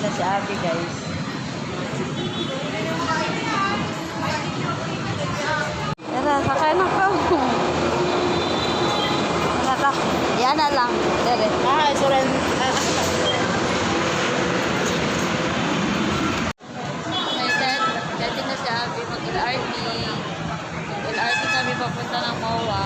na si Abby, guys. Tara, sakay na ka. Tara, yan na lang. Dere. Suran. Dati na si Abby mag-LRT. LRT kami papunta ng MOA.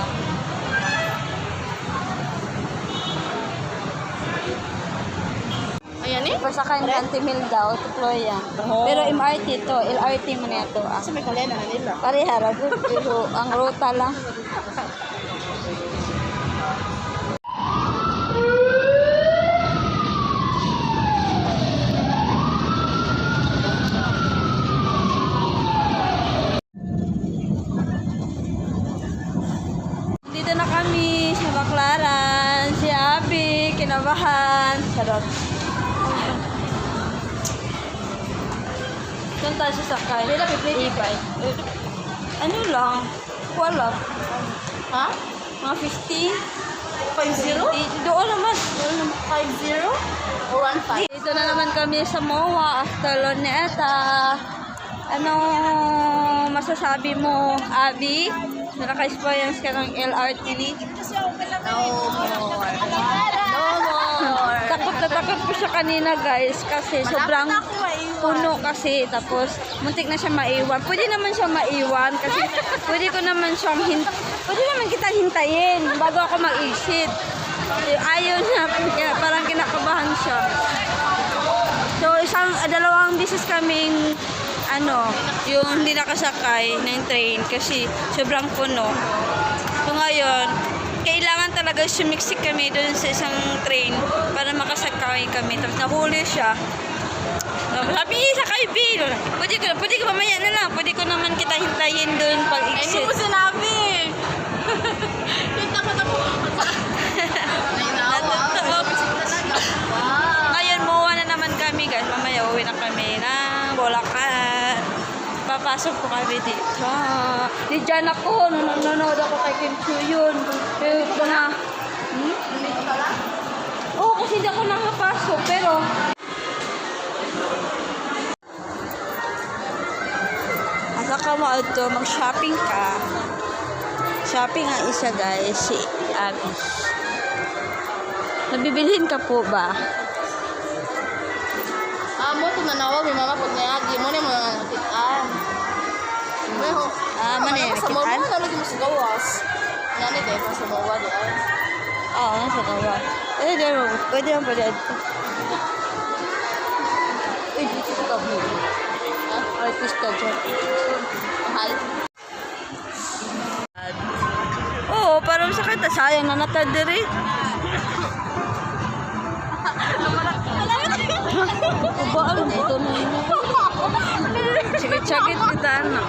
Ayan eh. Pasakay ng Antimil daw, tutlo yan. Pero MRT to, LRT mo na ito. Sa may kalena na nila. Parehara, pero ang ruta lang. Dito na kami sa Baclaran. Si Abby, kinabahan. Sarap. Saan tayo sasakay? Hindi na pipili. E-bike. Ano lang? Wala. Ha? Mga 50? 5-0? Doon naman. 5-0? O 1-5? Dito na naman kami sa MOA after Luneta. Ano masasabi mo, Abby? Naka-experience ka ng LRT? No more. No more. Takot na takot ko siya kanina, guys, kasi sobrang puno kasi, tapos muntik na siya maiwan. Pwede naman siya maiwan kasi pwede naman kita hintayin bago ako mag-exit. Ayaw niya, kaya parang kinakabahan siya. So, dalawang beses kaming yung hindi nakasakay ng train kasi sobrang puno. So ngayon, kailangan talaga sumiksik kami doon sa isang train para makasakay kami. Tapos nahuli siya. Sabi, sakay B. Pwede ko mamaya na lang. Pwede ko naman kita hintayin doon pag-exit. Hindi mo sinabi. Kita ko na po. Ngayon, MOA na naman kami, guys. Mamaya uwi na kami ng Bulacan. Papasok po kami dito. Di dyan ako. Nanonood ako kay Kim Chuyun. Pero ito na. Oo, kasi hindi ako nakapasok. Pero asa ka mo ito, mag-shopping ka. Shopping ang isa, guys. Si Abby. Nabibilhin ka po ba? Mo tunanawag ni mama pag nayagi mo ni mga nakitaan. Mani Sa mo nakitaan? na lagi mo sa gawas. Nani dai pa sa mawa di ay. Oo, nasa kawa. Pwede lang pwede. Dito ka mo. Artista dyan. Mahal. Oo, parang sakit. Sayang na natadiri. Kubaan mo ito na yun. Sakit-sakit kita, ano.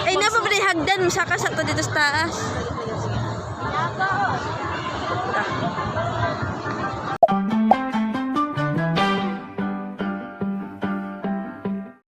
Ay, napabali hagdan. Saka sa to dito sa taas.